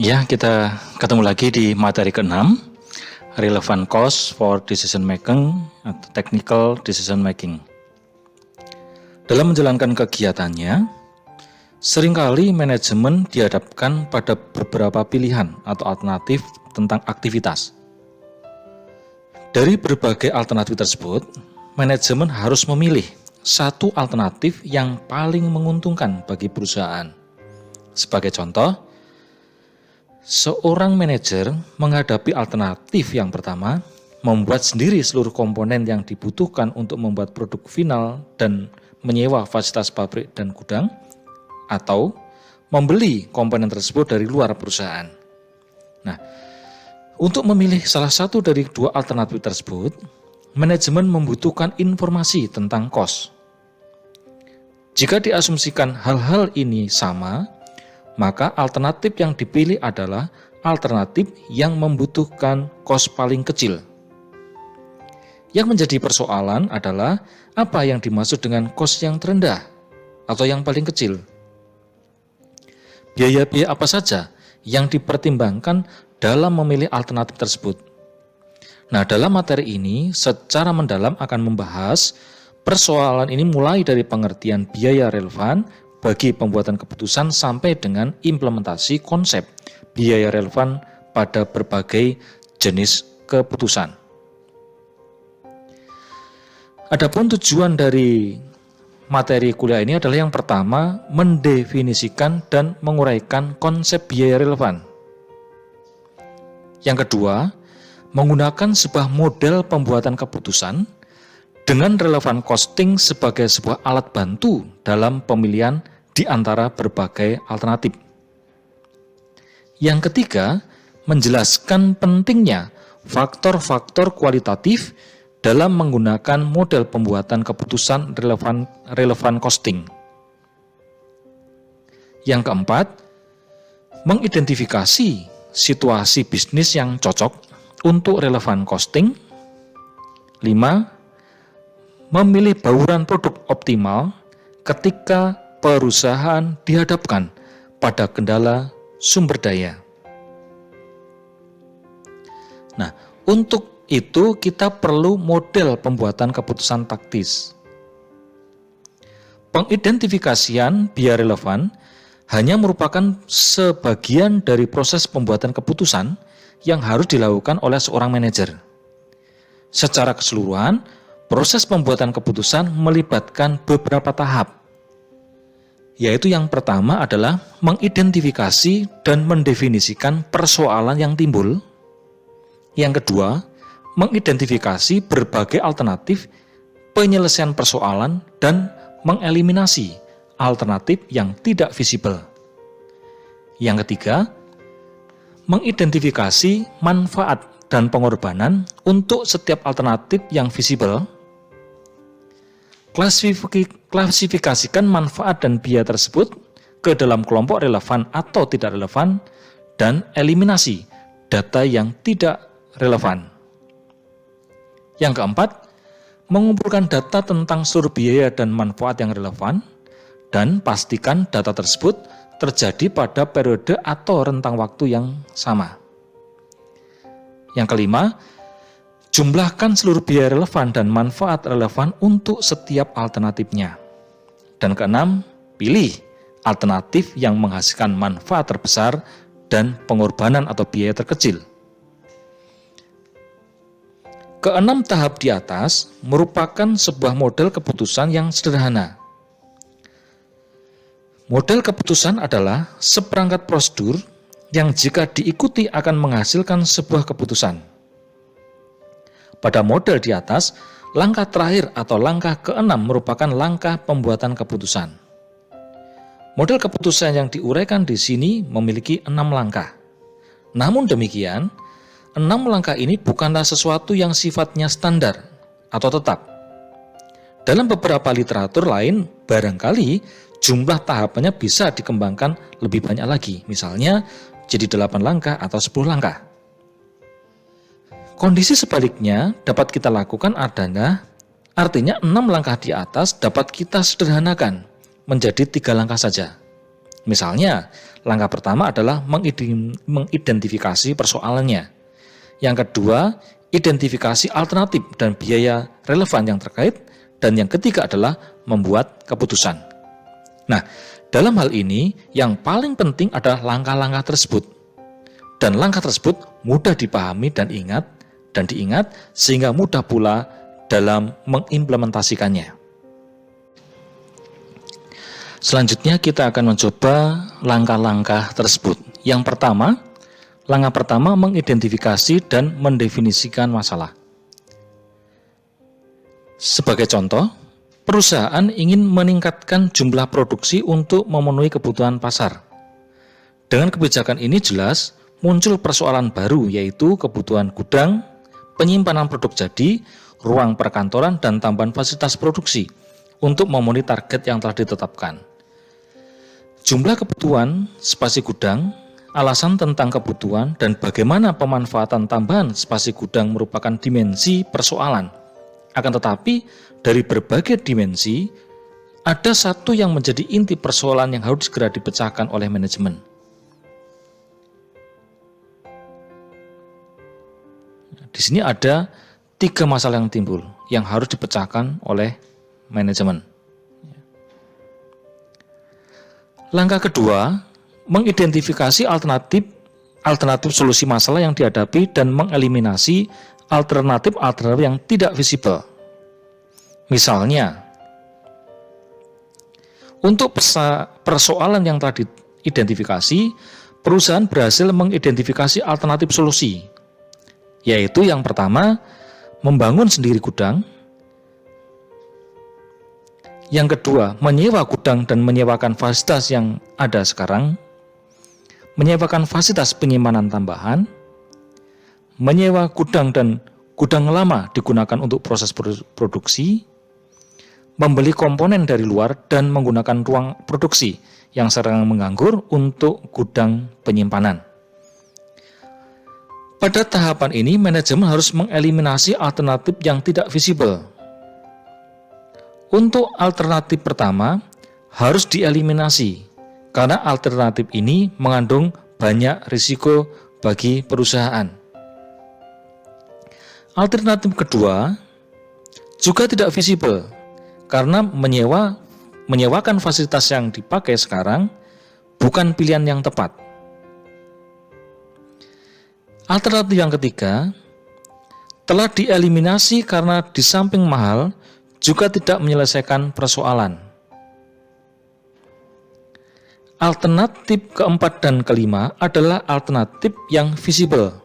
Ya, kita ketemu lagi di materi ke-6, Relevant Cost for Decision Making atau Technical Decision Making. Dalam menjalankan kegiatannya, seringkali manajemen dihadapkan pada beberapa pilihan atau alternatif tentang aktivitas. Dari berbagai alternatif tersebut, manajemen harus memilih satu alternatif yang paling menguntungkan bagi perusahaan. Sebagai contoh, seorang manajer menghadapi alternatif yang pertama, membuat sendiri seluruh komponen yang dibutuhkan untuk membuat produk final dan menyewa fasilitas pabrik dan gudang, atau membeli komponen tersebut dari luar perusahaan. Nah, untuk memilih salah satu dari dua alternatif tersebut, manajemen membutuhkan informasi tentang cost. Jika diasumsikan hal-hal ini sama, maka alternatif yang dipilih adalah alternatif yang membutuhkan cost paling kecil. Yang menjadi persoalan adalah apa yang dimaksud dengan cost yang terendah atau yang paling kecil. Biaya-biaya apa saja yang dipertimbangkan dalam memilih alternatif tersebut. Nah, dalam materi ini secara mendalam akan membahas persoalan ini mulai dari pengertian biaya relevan bagi pembuatan keputusan sampai dengan implementasi konsep biaya relevan pada berbagai jenis keputusan. Adapun tujuan dari materi kuliah ini adalah yang pertama, mendefinisikan dan menguraikan konsep biaya relevan. Yang kedua, menggunakan sebuah model pembuatan keputusan dengan relevan costing sebagai sebuah alat bantu dalam pemilihan di antara berbagai alternatif. Yang ketiga, menjelaskan pentingnya faktor-faktor kualitatif dalam menggunakan model pembuatan keputusan relevan costing. Yang keempat, mengidentifikasi situasi bisnis yang cocok untuk relevan costing. 5. Memilih bauran produk optimal ketika perusahaan dihadapkan pada kendala sumber daya. Nah, untuk itu kita perlu model pembuatan keputusan taktis. Pengidentifikasian biaya relevan hanya merupakan sebagian dari proses pembuatan keputusan yang harus dilakukan oleh seorang manajer. Secara keseluruhan, proses pembuatan keputusan melibatkan beberapa tahap, yaitu yang pertama adalah mengidentifikasi dan mendefinisikan persoalan yang timbul. Yang kedua, mengidentifikasi berbagai alternatif penyelesaian persoalan dan mengeliminasi alternatif yang tidak visible. Yang ketiga, mengidentifikasi manfaat dan pengorbanan untuk setiap alternatif yang visible. Klasifikasikan manfaat dan biaya tersebut ke dalam kelompok relevan atau tidak relevan, dan eliminasi data yang tidak relevan. Yang keempat, mengumpulkan data tentang seluruh biaya dan manfaat yang relevan, dan pastikan data tersebut terjadi pada periode atau rentang waktu yang sama. Yang kelima, jumlahkan seluruh biaya relevan dan manfaat relevan untuk setiap alternatifnya. Dan keenam, pilih alternatif yang menghasilkan manfaat terbesar dan pengorbanan atau biaya terkecil. Keenam tahap di atas merupakan sebuah model keputusan yang sederhana. Model keputusan adalah seperangkat prosedur yang jika diikuti akan menghasilkan sebuah keputusan. Pada model di atas, langkah terakhir atau langkah ke-6 merupakan langkah pembuatan keputusan. Model keputusan yang diuraikan di sini memiliki 6 langkah. Namun demikian, 6 langkah ini bukanlah sesuatu yang sifatnya standar atau tetap. dalam beberapa literatur lain, barangkali jumlah tahapannya bisa dikembangkan lebih banyak lagi. Misalnya, jadi 8 langkah atau 10 langkah. Kondisi sebaliknya dapat kita lakukan adalah, artinya 6 langkah di atas dapat kita sederhanakan menjadi 3 langkah saja. Misalnya, langkah pertama adalah mengidentifikasi persoalannya. Yang kedua, identifikasi alternatif dan biaya relevan yang terkait. Dan yang ketiga adalah membuat keputusan. Nah, dalam hal ini yang paling penting adalah langkah-langkah tersebut. Dan langkah tersebut mudah dipahami dan diingat sehingga mudah pula dalam mengimplementasikannya. Selanjutnya kita akan mencoba langkah-langkah tersebut. Yang pertama, langkah pertama mengidentifikasi dan mendefinisikan masalah. Sebagai contoh, perusahaan ingin meningkatkan jumlah produksi untuk memenuhi kebutuhan pasar. Dengan kebijakan ini jelas muncul persoalan baru, yaitu kebutuhan gudang, penyimpanan produk jadi, ruang perkantoran, dan tambahan fasilitas produksi untuk memenuhi target yang telah ditetapkan. Jumlah kebutuhan, spasi gudang, alasan tentang kebutuhan, dan bagaimana pemanfaatan tambahan spasi gudang merupakan dimensi persoalan. Akan tetapi, dari berbagai dimensi, ada satu yang menjadi inti persoalan yang harus segera dipecahkan oleh manajemen. Di sini ada 3 masalah yang timbul, yang harus dipecahkan oleh manajemen. Langkah kedua, mengidentifikasi alternatif solusi masalah yang dihadapi dan mengeliminasi alternatif yang tidak visible. Misalnya, untuk persoalan yang telah diidentifikasi, perusahaan berhasil mengidentifikasi alternatif solusi, yaitu yang pertama, membangun sendiri gudang, yang kedua, menyewa gudang dan menyewakan fasilitas yang ada sekarang, menyewakan fasilitas penyimpanan tambahan, menyewa gudang dan gudang lama digunakan untuk proses produksi, membeli komponen dari luar dan menggunakan ruang produksi yang sering menganggur untuk gudang penyimpanan. Pada tahapan ini, manajemen harus mengeliminasi alternatif yang tidak visible. Untuk alternatif pertama, harus dieliminasi, karena alternatif ini mengandung banyak risiko bagi perusahaan. Alternatif kedua juga tidak visible karena menyewakan fasilitas yang dipakai sekarang bukan pilihan yang tepat. Alternatif yang ketiga telah dieliminasi karena di samping mahal juga tidak menyelesaikan persoalan. Alternatif keempat dan kelima adalah alternatif yang visible.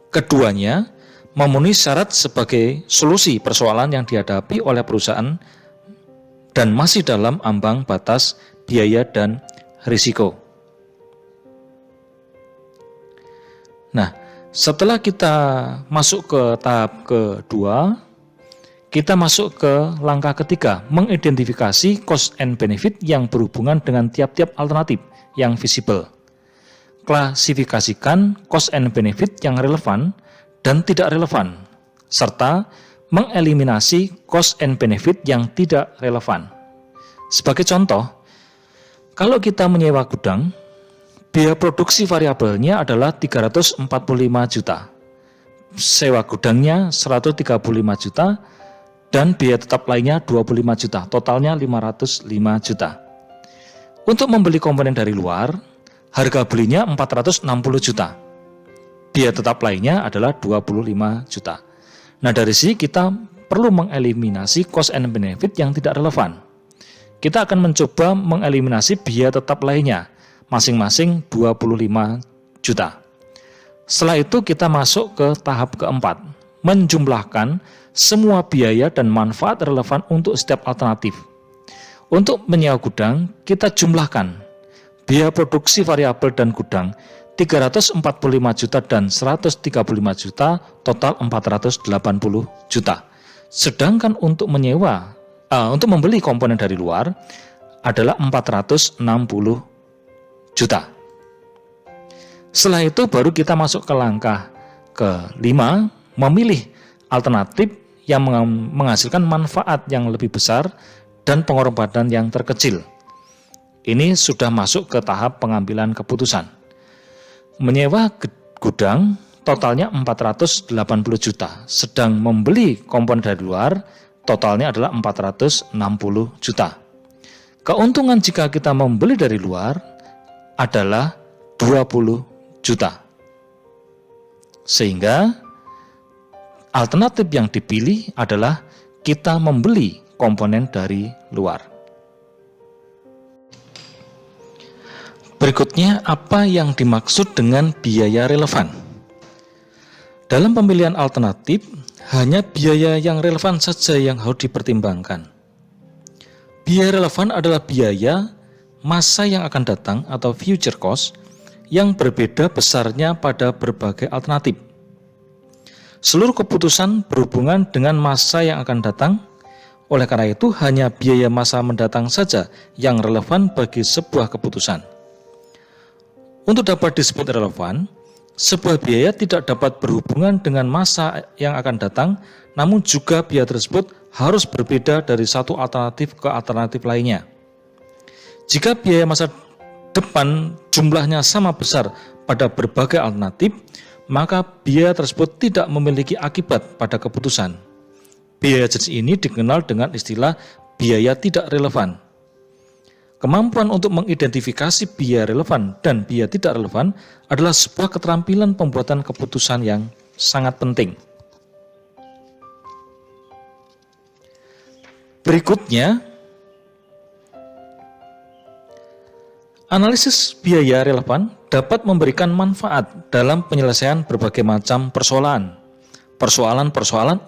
Keduanya memenuhi syarat sebagai solusi persoalan yang dihadapi oleh perusahaan dan masih dalam ambang batas biaya dan risiko. Nah, setelah kita masuk ke tahap kedua, kita masuk ke langkah ketiga, mengidentifikasi cost and benefit yang berhubungan dengan tiap-tiap alternatif yang visible. Klasifikasikan cost and benefit yang relevan dan tidak relevan, serta mengeliminasi cost and benefit yang tidak relevan. Sebagai contoh, kalau kita menyewa gudang, biaya produksi variabelnya adalah 345 juta, sewa gudangnya 135 juta, dan biaya tetap lainnya 25 juta, totalnya 505 juta. Untuk membeli komponen dari luar, harga belinya 460 juta. Biaya tetap lainnya adalah 25 juta. Nah, dari sini kita perlu mengeliminasi cost and benefit yang tidak relevan. Kita akan mencoba mengeliminasi biaya tetap lainnya, masing-masing 25 juta. Setelah itu kita masuk ke tahap keempat, menjumlahkan semua biaya dan manfaat relevan untuk setiap alternatif. Untuk menyewa gudang, kita jumlahkan biaya produksi variabel dan gudang 345 juta dan 135 juta, total 480 juta. Sedangkan untuk untuk membeli komponen dari luar adalah 460 juta. Setelah itu baru kita masuk ke langkah kelima, memilih alternatif yang menghasilkan manfaat yang lebih besar dan pengorbanan yang terkecil. Ini sudah masuk ke tahap pengambilan keputusan. Menyewa gudang totalnya 480 juta, sedang membeli komponen dari luar totalnya adalah 460 juta. Keuntungan jika kita membeli dari luar adalah 20 juta. Sehingga alternatif yang dipilih adalah kita membeli komponen dari luar. Berikutnya, apa yang dimaksud dengan biaya relevan? Dalam pemilihan alternatif, hanya biaya yang relevan saja yang harus dipertimbangkan. Biaya relevan adalah biaya masa yang akan datang atau future cost yang berbeda besarnya pada berbagai alternatif. Seluruh keputusan berhubungan dengan masa yang akan datang, oleh karena itu hanya biaya masa mendatang saja yang relevan bagi sebuah keputusan. Untuk dapat disebut relevan, sebuah biaya tidak dapat berhubungan dengan masa yang akan datang, namun juga biaya tersebut harus berbeda dari satu alternatif ke alternatif lainnya. Jika biaya masa depan jumlahnya sama besar pada berbagai alternatif, maka biaya tersebut tidak memiliki akibat pada keputusan. Biaya jenis ini dikenal dengan istilah biaya tidak relevan. Kemampuan untuk mengidentifikasi biaya relevan dan biaya tidak relevan adalah sebuah keterampilan pembuatan keputusan yang sangat penting. Berikutnya, analisis biaya relevan dapat memberikan manfaat dalam penyelesaian berbagai macam persoalan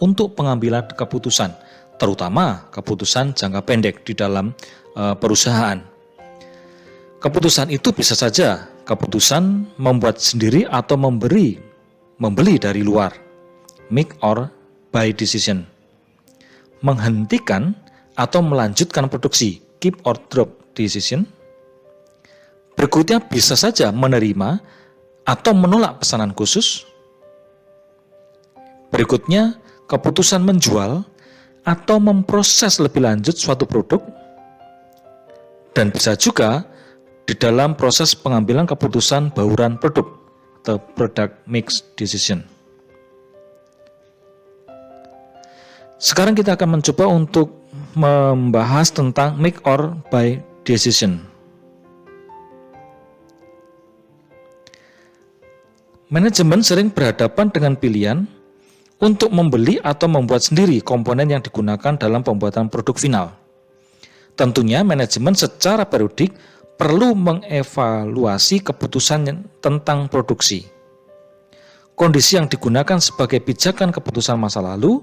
untuk pengambilan keputusan, terutama keputusan jangka pendek di dalam perusahaan. Keputusan itu bisa saja keputusan membuat sendiri atau membeli dari luar, make or buy decision, menghentikan atau melanjutkan produksi, keep or drop decision. Berikutnya bisa saja menerima atau menolak pesanan khusus. Berikutnya keputusan menjual atau memproses lebih lanjut suatu produk. Dan bisa juga di dalam proses pengambilan keputusan bauran produk atau product mix decision. Sekarang kita akan mencoba untuk membahas tentang make or buy decision. Manajemen sering berhadapan dengan pilihan untuk membeli atau membuat sendiri komponen yang digunakan dalam pembuatan produk final. Tentunya manajemen secara periodik perlu mengevaluasi keputusan tentang produksi. Kondisi yang digunakan sebagai pijakan keputusan masa lalu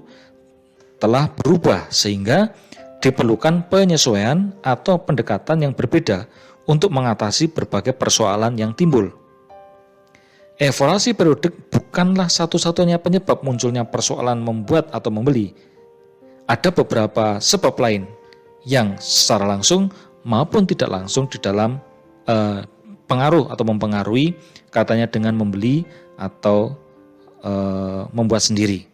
telah berubah sehingga diperlukan penyesuaian atau pendekatan yang berbeda untuk mengatasi berbagai persoalan yang timbul. Evaluasi periodik bukanlah satu-satunya penyebab munculnya persoalan membuat atau membeli. Ada beberapa sebab lain yang secara langsung maupun tidak langsung di dalam pengaruh atau mempengaruhi katanya dengan membeli atau membuat sendiri.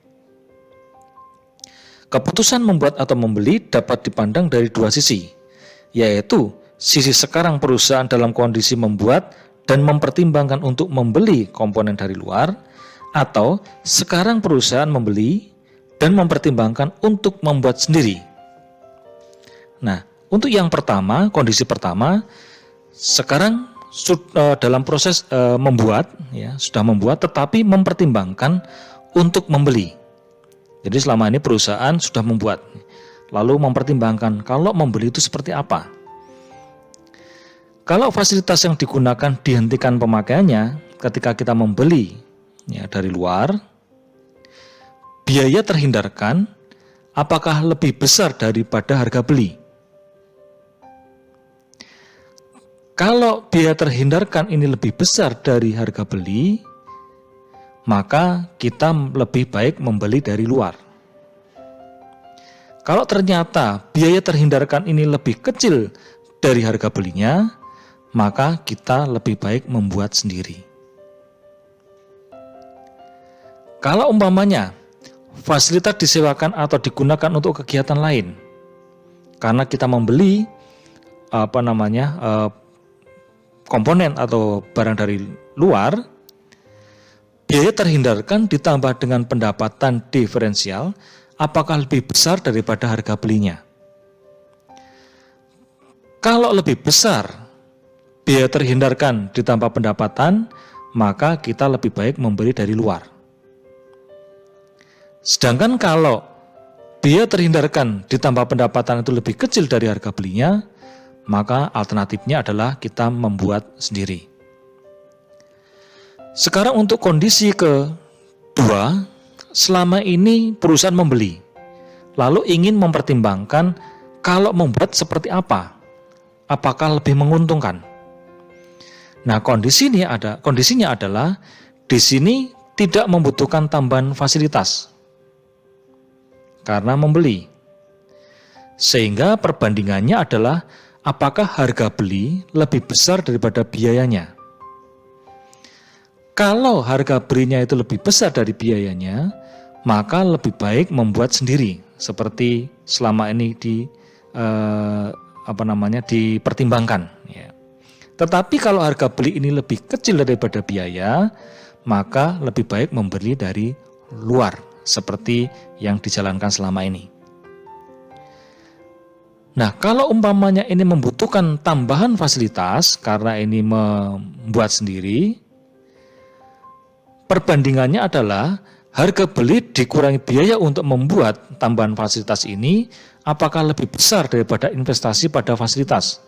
Keputusan membuat atau membeli dapat dipandang dari dua sisi, yaitu sisi sekarang perusahaan dalam kondisi membuat dan mempertimbangkan untuk membeli komponen dari luar, atau sekarang perusahaan membeli dan mempertimbangkan untuk membuat sendiri. Nah, untuk yang pertama, kondisi pertama, sekarang dalam proses membuat, ya, sudah membuat tetapi mempertimbangkan untuk membeli. Jadi selama ini perusahaan sudah membuat, lalu mempertimbangkan kalau membeli itu seperti apa. Kalau fasilitas yang digunakan dihentikan pemakaiannya ketika kita membeli ya, dari luar, biaya terhindarkan apakah lebih besar daripada harga beli? Kalau biaya terhindarkan ini lebih besar dari harga beli, maka kita lebih baik membeli dari luar. Kalau ternyata biaya terhindarkan ini lebih kecil dari harga belinya, maka kita lebih baik membuat sendiri. Kalau umpamanya fasilitas disewakan atau digunakan untuk kegiatan lain, karena kita membeli komponen atau barang dari luar, biaya terhindarkan ditambah dengan pendapatan diferensial, apakah lebih besar daripada harga belinya? Kalau lebih besar biaya terhindarkan ditambah pendapatan, maka kita lebih baik membeli dari luar. Sedangkan kalau biaya terhindarkan ditambah pendapatan itu lebih kecil dari harga belinya, maka alternatifnya adalah kita membuat sendiri. Sekarang untuk kondisi kedua, selama ini perusahaan membeli, lalu ingin mempertimbangkan kalau membuat seperti apa, apakah lebih menguntungkan. Nah, kondisinya adalah di sini tidak membutuhkan tambahan fasilitas karena membeli. Sehingga perbandingannya adalah apakah harga beli lebih besar daripada biayanya. Kalau harga belinya itu lebih besar dari biayanya, maka lebih baik membuat sendiri seperti selama ini dipertimbangkan. Ya. Tetapi kalau harga beli ini lebih kecil daripada biaya, maka lebih baik membeli dari luar seperti yang dijalankan selama ini. Nah, kalau umpamanya ini membutuhkan tambahan fasilitas karena ini membuat sendiri, perbandingannya adalah harga beli dikurangi biaya untuk membuat tambahan fasilitas ini, apakah lebih besar daripada investasi pada fasilitas?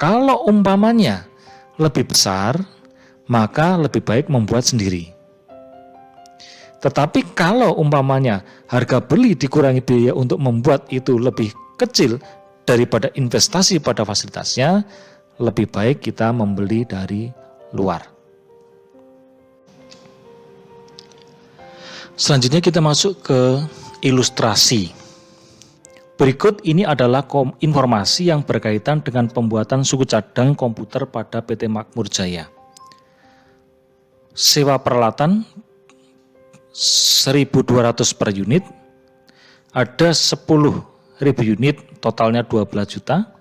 Kalau umpamanya lebih besar, maka lebih baik membuat sendiri. Tetapi kalau umpamanya harga beli dikurangi biaya untuk membuat itu lebih kecil daripada investasi pada fasilitasnya, lebih baik kita membeli dari luar. Selanjutnya kita masuk ke ilustrasi. Berikut ini adalah informasi yang berkaitan dengan pembuatan suku cadang komputer pada PT Makmur Jaya. Sewa peralatan 1.200 per unit, ada 10.000 unit, totalnya 12 juta.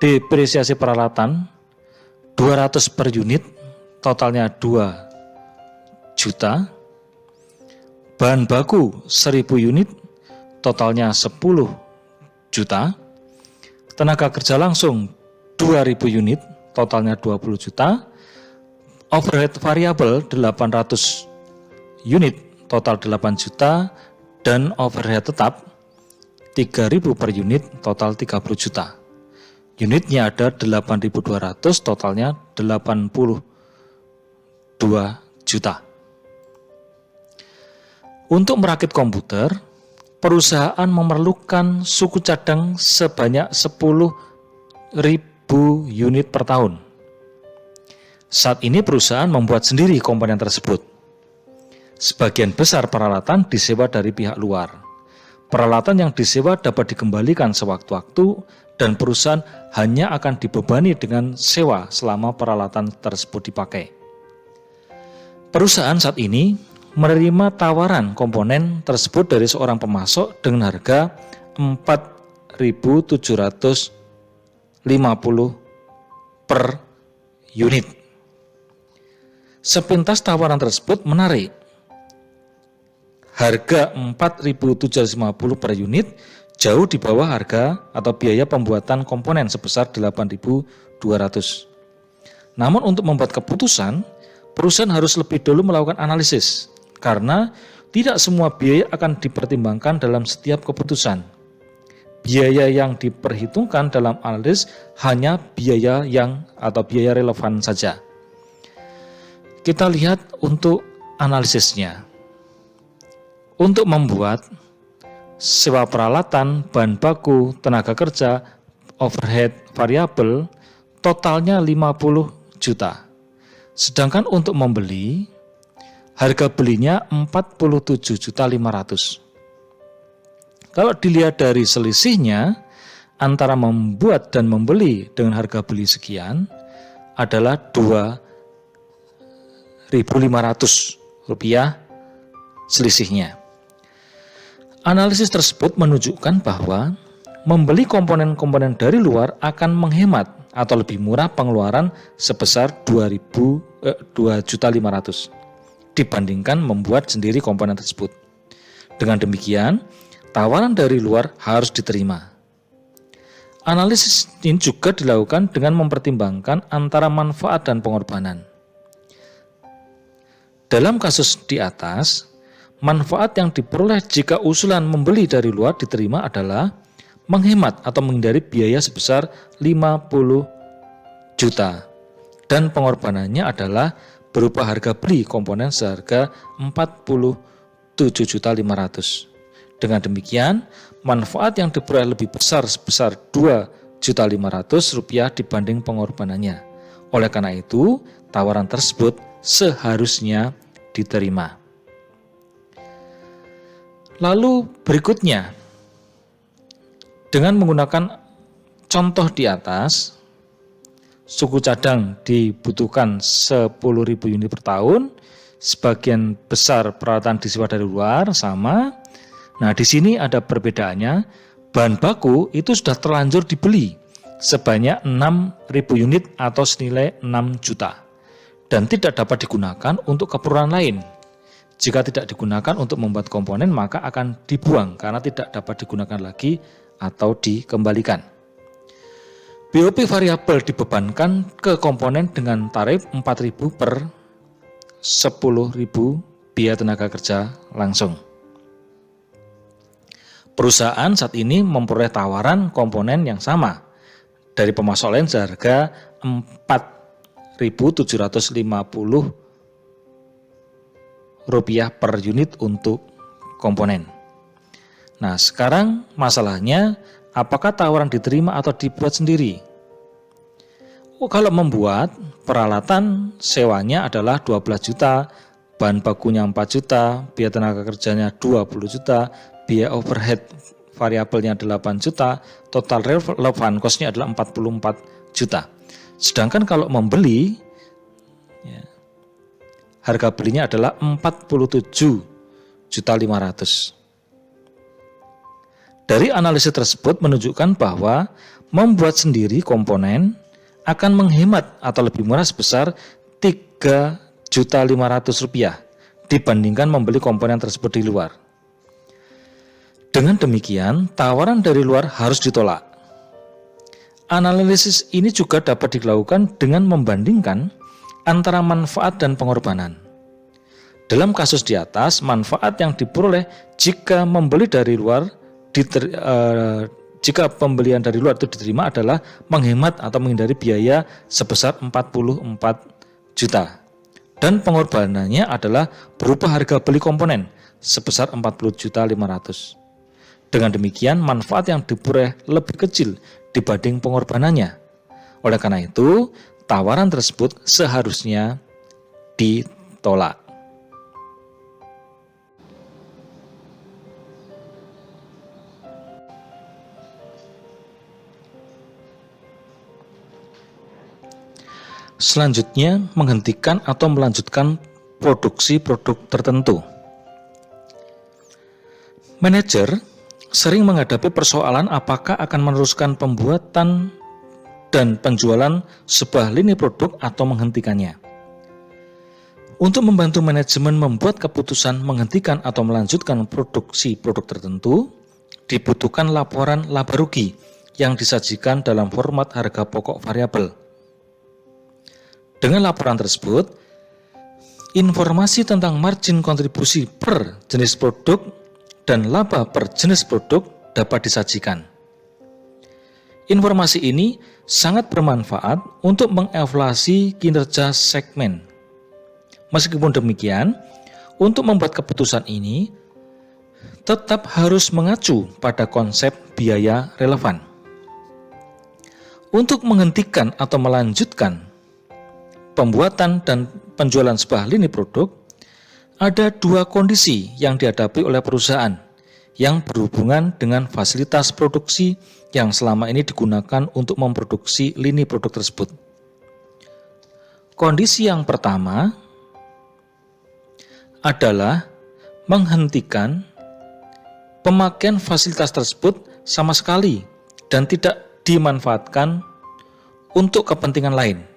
Depresiasi peralatan 200 per unit, totalnya 2 juta. Bahan baku 1.000 unit, totalnya 10 juta. Tenaga kerja langsung 2.000 unit, totalnya 20 juta. Overhead variabel 800 unit, total 8 juta, dan overhead tetap 3.000 per unit, total 30 juta. Unitnya ada 8.200, totalnya 82 juta. Untuk merakit komputer, perusahaan memerlukan suku cadang sebanyak 10.000 unit per tahun. Saat ini perusahaan membuat sendiri komponen tersebut. Sebagian besar peralatan disewa dari pihak luar. Peralatan yang disewa dapat dikembalikan sewaktu-waktu dan perusahaan hanya akan dibebani dengan sewa selama peralatan tersebut dipakai. Perusahaan saat ini menerima tawaran komponen tersebut dari seorang pemasok dengan harga 4.750 per unit. Sepintas tawaran tersebut menarik. Harga 4.750 per unit jauh di bawah harga atau biaya pembuatan komponen sebesar 8.200. Namun untuk membuat keputusan, perusahaan harus lebih dulu melakukan analisis karena tidak semua biaya akan dipertimbangkan dalam setiap keputusan. Biaya yang diperhitungkan dalam analisis hanya biaya biaya relevan saja. Kita lihat untuk analisisnya. Untuk membuat sewa peralatan, bahan baku, tenaga kerja, overhead variabel, totalnya 50 juta. Sedangkan untuk membeli, harga belinya 47.500.000. Kalau dilihat dari selisihnya antara membuat dan membeli dengan harga beli sekian adalah Rp2.500 selisihnya. Analisis tersebut menunjukkan bahwa membeli komponen-komponen dari luar akan menghemat atau lebih murah pengeluaran sebesar 2.500.000 dibandingkan membuat sendiri komponen tersebut. Dengan demikian, tawaran dari luar harus diterima. Analisis ini juga dilakukan dengan mempertimbangkan antara manfaat dan pengorbanan. Dalam kasus di atas, manfaat yang diperoleh jika usulan membeli dari luar diterima adalah menghemat atau menghindari biaya sebesar 50 juta. Dan pengorbanannya adalah berupa harga beli komponen seharga 47.500.000. Dengan demikian, manfaat yang diperoleh lebih besar sebesar 2.500.000 dibanding pengorbanannya. Oleh karena itu, tawaran tersebut seharusnya diterima. Lalu berikutnya, dengan menggunakan contoh di atas, suku cadang dibutuhkan 10.000 unit per tahun, sebagian besar peralatan disewa dari luar sama. Nah, di sini ada perbedaannya, bahan baku itu sudah terlanjur dibeli sebanyak 6.000 unit atau senilai 6 juta dan tidak dapat digunakan untuk keperluan lain. Jika tidak digunakan untuk membuat komponen, maka akan dibuang karena tidak dapat digunakan lagi atau dikembalikan. BOP variabel dibebankan ke komponen dengan tarif 4.000 per 10.000 biaya tenaga kerja langsung. Perusahaan saat ini memperoleh tawaran komponen yang sama dari pemasok lain seharga Rp4.750 per unit untuk komponen. Nah, sekarang masalahnya apakah tawaran diterima atau dibuat sendiri? Kalau membuat, peralatan sewanya adalah 12 juta, bahan bakunya 4 juta, biaya tenaga kerjanya 20 juta, biaya overhead variabelnya 8 juta, total relevan cost-nya adalah 44 juta. Sedangkan kalau membeli, harga belinya adalah 47.500.000. Dari analisis tersebut menunjukkan bahwa membuat sendiri komponen akan menghemat atau lebih murah sebesar Rp3.500.000 dibandingkan membeli komponen tersebut di luar. Dengan demikian, tawaran dari luar harus ditolak. Analisis ini juga dapat dilakukan dengan membandingkan antara manfaat dan pengorbanan. Dalam kasus di atas, manfaat yang diperoleh jika membeli dari luar jika pembelian dari luar itu diterima adalah menghemat atau menghindari biaya sebesar 44 juta. Dan pengorbanannya adalah berupa harga beli komponen sebesar 40.500.000. Dengan demikian, manfaat yang diperoleh lebih kecil dibanding pengorbanannya. Oleh karena itu, tawaran tersebut seharusnya ditolak. Selanjutnya, menghentikan atau melanjutkan produksi produk tertentu. Manajer sering menghadapi persoalan apakah akan meneruskan pembuatan dan penjualan sebuah lini produk atau menghentikannya. Untuk membantu manajemen membuat keputusan menghentikan atau melanjutkan produksi produk tertentu, dibutuhkan laporan laba rugi yang disajikan dalam format harga pokok variabel. Dengan laporan tersebut, informasi tentang margin kontribusi per jenis produk dan laba per jenis produk dapat disajikan. Informasi ini sangat bermanfaat untuk mengevaluasi kinerja segmen. Meskipun demikian, untuk membuat keputusan ini tetap harus mengacu pada konsep biaya relevan. Untuk menghentikan atau melanjutkan pembuatan dan penjualan sebuah lini produk, ada dua kondisi yang dihadapi oleh perusahaan yang berhubungan dengan fasilitas produksi yang selama ini digunakan untuk memproduksi lini produk tersebut. Kondisi yang pertama adalah menghentikan pemakaian fasilitas tersebut sama sekali dan tidak dimanfaatkan untuk kepentingan lain.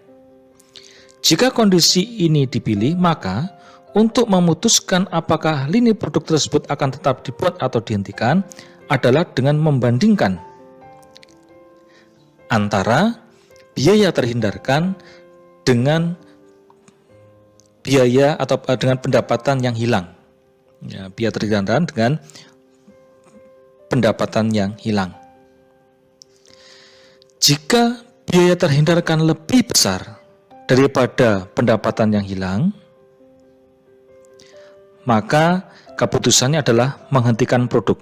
Jika kondisi ini dipilih, maka untuk memutuskan apakah lini produk tersebut akan tetap dibuat atau dihentikan adalah dengan membandingkan antara biaya terhindarkan dengan biaya atau dengan pendapatan yang hilang. Ya, biaya terhindarkan dengan pendapatan yang hilang. Jika biaya terhindarkan lebih besar daripada pendapatan yang hilang, maka keputusannya adalah menghentikan produk.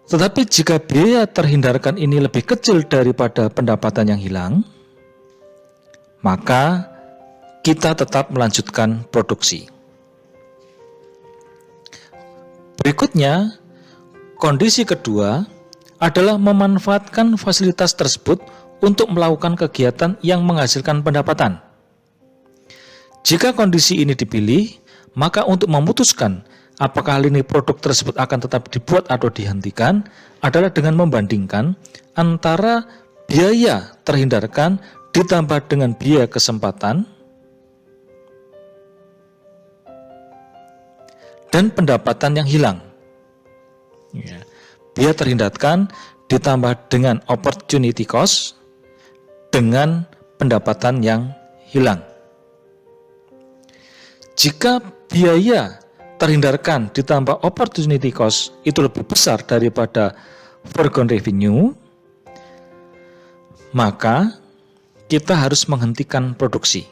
Tetapi jika biaya terhindarkan ini lebih kecil daripada pendapatan yang hilang, maka kita tetap melanjutkan produksi. Berikutnya, kondisi kedua adalah memanfaatkan fasilitas tersebut untuk melakukan kegiatan yang menghasilkan pendapatan. Jika kondisi ini dipilih, maka untuk memutuskan apakah lini produk tersebut akan tetap dibuat atau dihentikan adalah dengan membandingkan antara biaya terhindarkan ditambah dengan biaya kesempatan dan pendapatan yang hilang. Ya. Biaya terhindarkan ditambah dengan opportunity cost dengan pendapatan yang hilang. Jika biaya terhindarkan ditambah opportunity cost itu lebih besar daripada foregone revenue, maka kita harus menghentikan produksi.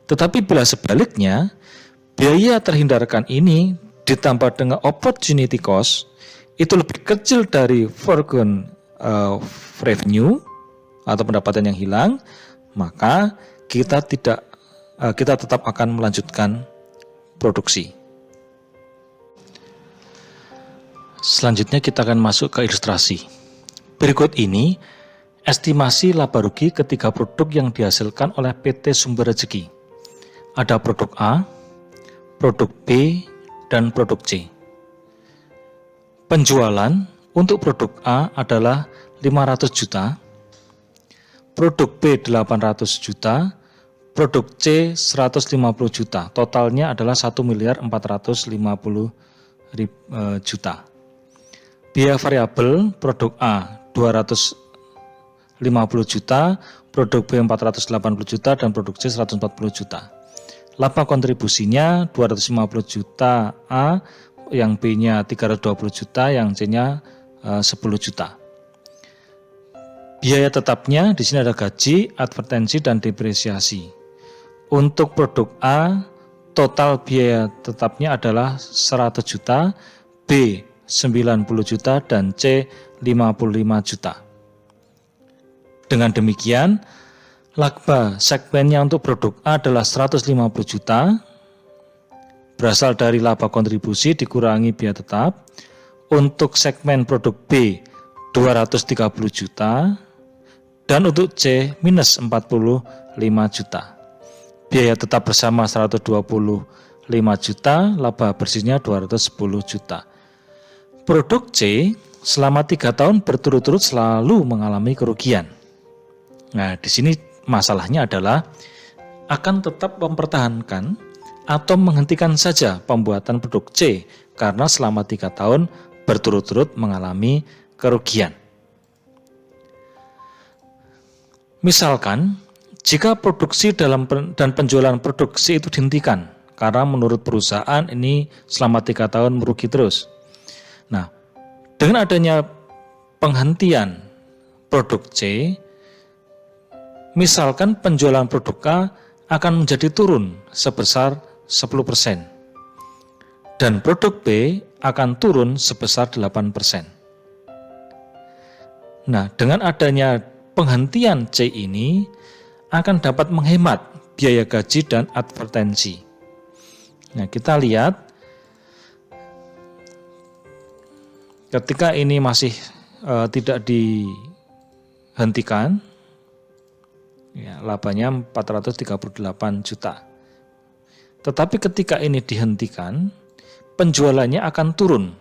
Tetapi bila sebaliknya, biaya terhindarkan ini ditambah dengan opportunity cost itu lebih kecil dari foregone revenue atau pendapatan yang hilang, maka kita tetap akan melanjutkan produksi. Selanjutnya kita akan masuk ke ilustrasi. Berikut ini estimasi laba rugi ketiga produk yang dihasilkan oleh PT Sumber Rezeki. Ada produk A, produk B, dan produk C. Penjualan untuk produk A adalah 500 juta, produk B 800 juta, produk C 150 juta. Totalnya adalah 1.450.000 juta. Biaya variabel produk A 250 juta, produk B 480 juta, dan produk C 140 juta. Laba kontribusinya 250 juta A, yang B-nya 320 juta, yang C-nya 10 juta. Biaya tetapnya di sini ada gaji, advertensi, dan depresiasi. Untuk produk A, total biaya tetapnya adalah 100 juta, B 90 juta, dan C 55 juta. Dengan demikian, laba segmennya untuk produk A adalah 150 juta, berasal dari laba kontribusi dikurangi biaya tetap. Untuk segmen produk B 230 juta, dan untuk C minus 45 juta. Biaya tetap bersama 125 juta, laba bersihnya 210 juta. Produk C selama 3 tahun berturut-turut selalu mengalami kerugian. Nah, di sini masalahnya adalah akan tetap mempertahankan atau menghentikan saja pembuatan produk C karena selama 3 tahun berturut-turut mengalami kerugian. Misalkan, jika produksi dan penjualan produk C itu dihentikan karena menurut perusahaan ini selama 3 tahun merugi terus. Nah, dengan adanya penghentian produk C, misalkan penjualan produk A akan menjadi turun sebesar 10%, dan produk B akan turun sebesar 8%. Nah, dengan adanya penghentian C ini akan dapat menghemat biaya gaji dan advertensi. Nah, kita lihat ketika ini masih tidak dihentikan, ya, labanya 438 juta. Tetapi ketika ini dihentikan, penjualannya akan turun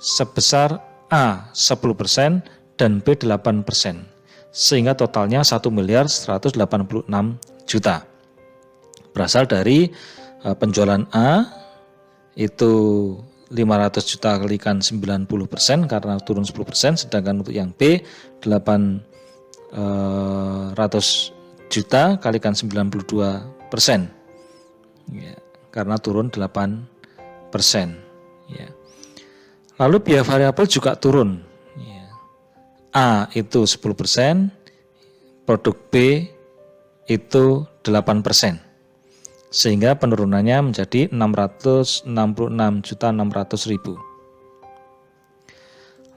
sebesar A 10% dan B 8%, sehingga totalnya 1.186 juta. Berasal dari penjualan A itu 500 juta kalikan 90% karena turun 10%, sedangkan untuk yang B 800 juta kalikan 92%, ya, karena turun 8%. Ya. Lalu biaya variabel juga turun. Ya. A itu 10%, produk B itu 8%. Sehingga penurunannya menjadi 666.600.000.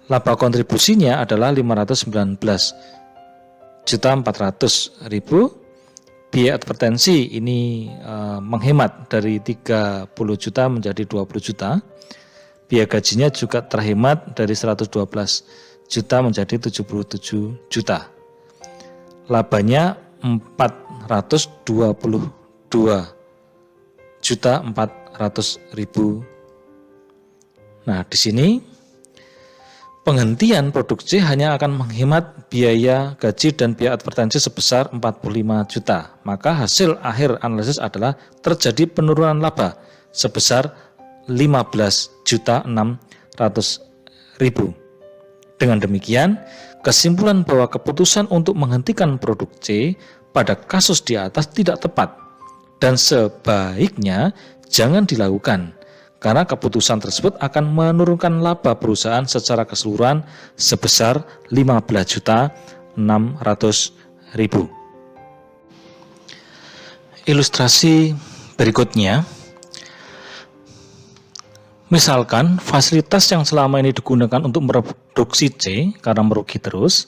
Laba kontribusinya adalah 519.400.000. Biaya advertensi ini menghemat dari 30 juta menjadi 20 juta. Biaya gajinya juga terhemat dari 112 juta menjadi 77 juta. Labanya 422.400.000. Nah, di sini penghentian produk C hanya akan menghemat biaya gaji dan biaya advertensi sebesar 45 juta. Maka hasil akhir analisis adalah terjadi penurunan laba sebesar 15.600.000. Dengan demikian, kesimpulan bahwa keputusan untuk menghentikan produk C pada kasus di atas tidak tepat dan sebaiknya jangan dilakukan, karena keputusan tersebut akan menurunkan laba perusahaan secara keseluruhan sebesar 15.600.000. Ilustrasi berikutnya, misalkan fasilitas yang selama ini digunakan untuk memproduksi C karena merugi terus,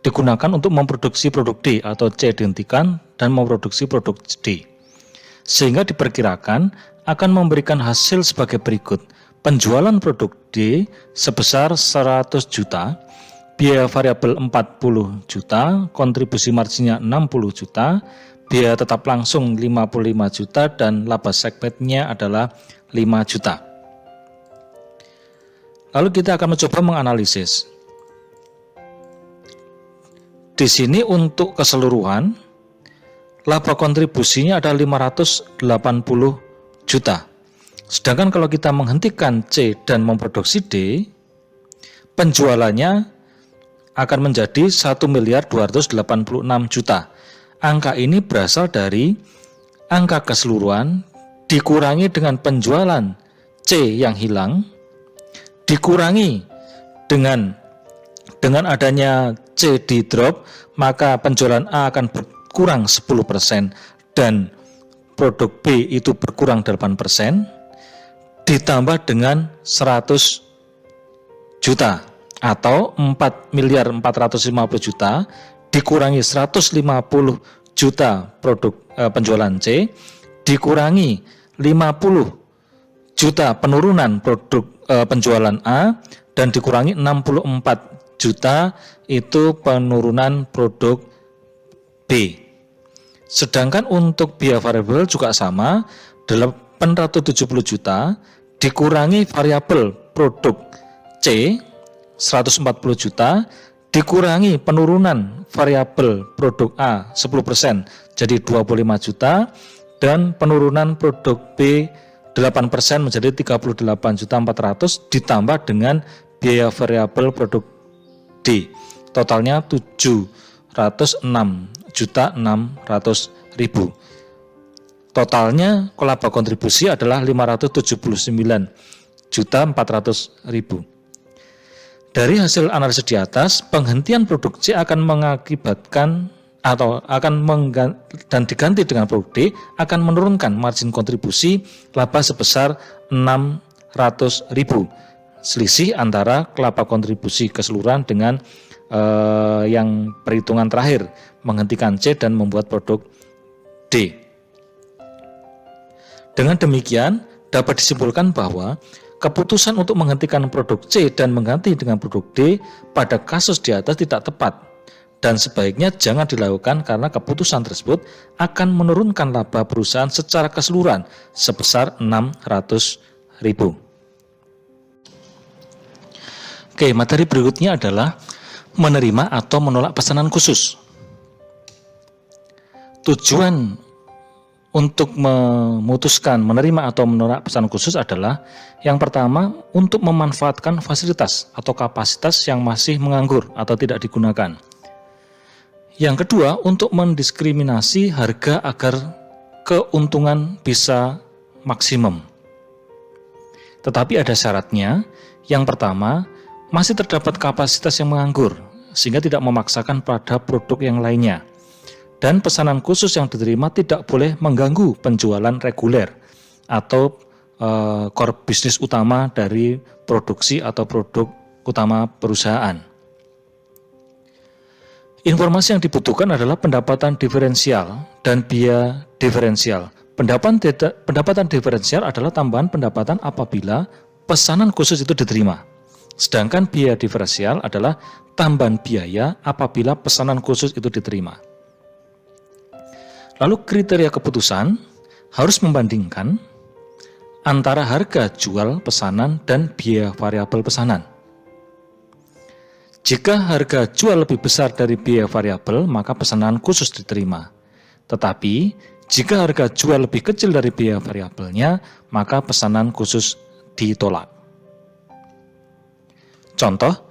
digunakan untuk memproduksi produk D atau C dihentikan dan memproduksi produk D. Sehingga diperkirakan akan memberikan hasil sebagai berikut. Penjualan produk D sebesar 100 juta, biaya variabel 40 juta, kontribusi marginnya 60 juta, biaya tetap langsung 55 juta, dan laba segmennya adalah 5 juta. Lalu kita akan mencoba menganalisis. Di sini untuk keseluruhan, laba kontribusinya ada 580 juta. Sedangkan kalau kita menghentikan C dan memproduksi D, penjualannya akan menjadi 1.286 juta. Angka ini berasal dari angka keseluruhan dikurangi dengan penjualan C yang hilang, dikurangi dengan adanya C di drop, maka penjualan A akan berkurang 10% dan produk B itu berkurang 8%, ditambah dengan 100 juta atau 4.450 juta dikurangi 150 juta produk penjualan C, dikurangi 50 juta penurunan produk penjualan A, dan dikurangi 64 juta itu penurunan produk B. Sedangkan untuk biaya variabel juga sama, 870 juta dikurangi variabel produk C 140 juta, dikurangi penurunan variabel produk A 10% jadi 25 juta, dan penurunan produk B 8% menjadi 38.400.000, ditambah dengan biaya variabel produk D. Totalnya 706.600.000. Totalnya laba kontribusi adalah 579.400.000. Dari hasil analisis di atas, penghentian produk C akan mengakibatkan atau dan diganti dengan produk D akan menurunkan margin kontribusi laba sebesar 600.000. Selisih antara laba kontribusi keseluruhan dengan yang perhitungan terakhir, menghentikan C dan membuat produk D. Dengan demikian, dapat disimpulkan bahwa keputusan untuk menghentikan produk C dan mengganti dengan produk D pada kasus di atas tidak tepat dan sebaiknya jangan dilakukan karena keputusan tersebut akan menurunkan laba perusahaan secara keseluruhan sebesar 600.000. Oke, materi berikutnya adalah menerima atau menolak pesanan khusus. Tujuan untuk memutuskan menerima atau menolak pesanan khusus adalah yang pertama, untuk memanfaatkan fasilitas atau kapasitas yang masih menganggur atau tidak digunakan. Yang kedua, untuk mendiskriminasi harga agar keuntungan bisa maksimum. Tetapi ada syaratnya. Yang pertama, masih terdapat kapasitas yang menganggur sehingga tidak memaksakan pada produk yang lainnya. Dan pesanan khusus yang diterima tidak boleh mengganggu penjualan reguler atau core bisnis utama dari produksi atau produk utama perusahaan. Informasi yang dibutuhkan adalah pendapatan diferensial dan biaya diferensial. Pendapatan diferensial adalah tambahan pendapatan apabila pesanan khusus itu diterima. Sedangkan biaya diferensial adalah tambahan biaya apabila pesanan khusus itu diterima. Lalu kriteria keputusan harus membandingkan antara harga jual pesanan dan biaya variabel pesanan. Jika harga jual lebih besar dari biaya variabel, maka pesanan khusus diterima. Tetapi, jika harga jual lebih kecil dari biaya variabelnya, maka pesanan khusus ditolak. Contoh,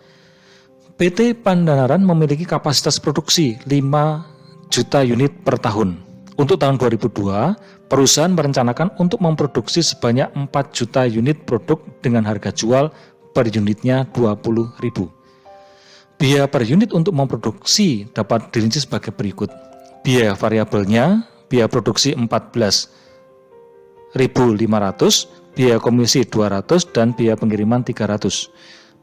PT Pandanaran memiliki kapasitas produksi 5 juta unit per tahun. Untuk tahun 2002, perusahaan merencanakan untuk memproduksi sebanyak 4 juta unit produk dengan harga jual per unitnya 20.000. Biaya per unit untuk memproduksi dapat dirinci sebagai berikut. Biaya variabelnya, biaya produksi 14.500, biaya komisi 200, dan biaya pengiriman 300.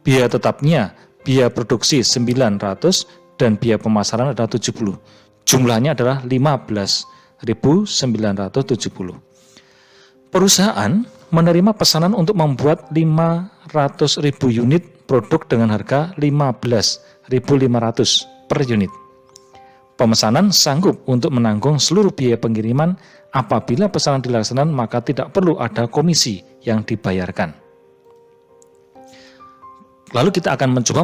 Biaya tetapnya, biaya produksi 900 dan biaya pemasaran adalah 70. Jumlahnya adalah 15.970. Perusahaan menerima pesanan untuk membuat 500.000 unit produk dengan harga 15.500 per unit. Pemesanan sanggup untuk menanggung seluruh biaya pengiriman. Apabila pesanan dilaksanakan, maka tidak perlu ada komisi yang dibayarkan. Lalu kita akan mencoba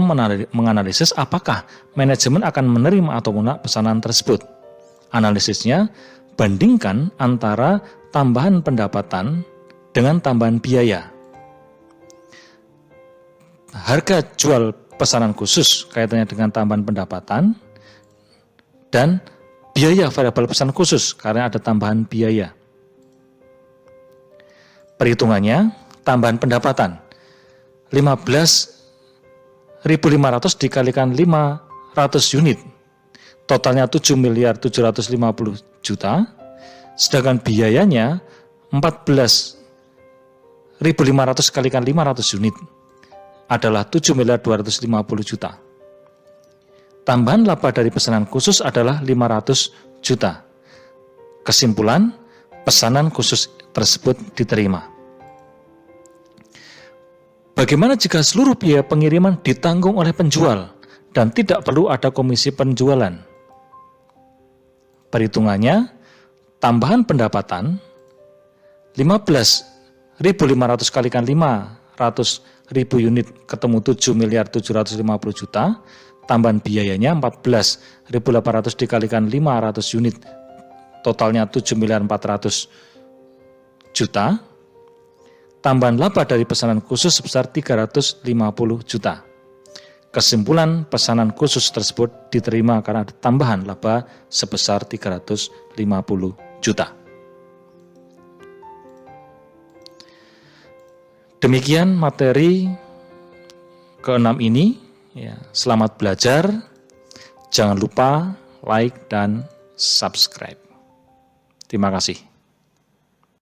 menganalisis apakah manajemen akan menerima atau menolak pesanan tersebut. Analisisnya, bandingkan antara tambahan pendapatan dengan tambahan biaya. Harga jual pesanan khusus kaitannya dengan tambahan pendapatan dan biaya variabel pesanan khusus karena ada tambahan biaya. Perhitungannya, tambahan pendapatan 15.500 dikalikan 500 unit, totalnya 7.750.000.000, sedangkan biayanya 14.500 kalikan 500 unit adalah 7.250.000.000. Tambahan laba dari pesanan khusus adalah 500 juta. Kesimpulan, pesanan khusus tersebut diterima. Bagaimana jika seluruh biaya pengiriman ditanggung oleh penjual dan tidak perlu ada komisi penjualan? Perhitungannya, tambahan pendapatan 15.500 kalikan 500.000 unit ketemu 7.750.000.000, tambahan biayanya 14.800 dikalikan 500 unit, totalnya 7.400.000.000. Tambahan laba dari pesanan khusus sebesar 350 juta. Kesimpulan, pesanan khusus tersebut diterima karena ada tambahan laba sebesar 350 juta. Demikian materi ke-6 ini. Ya, selamat belajar. Jangan lupa like dan subscribe. Terima kasih.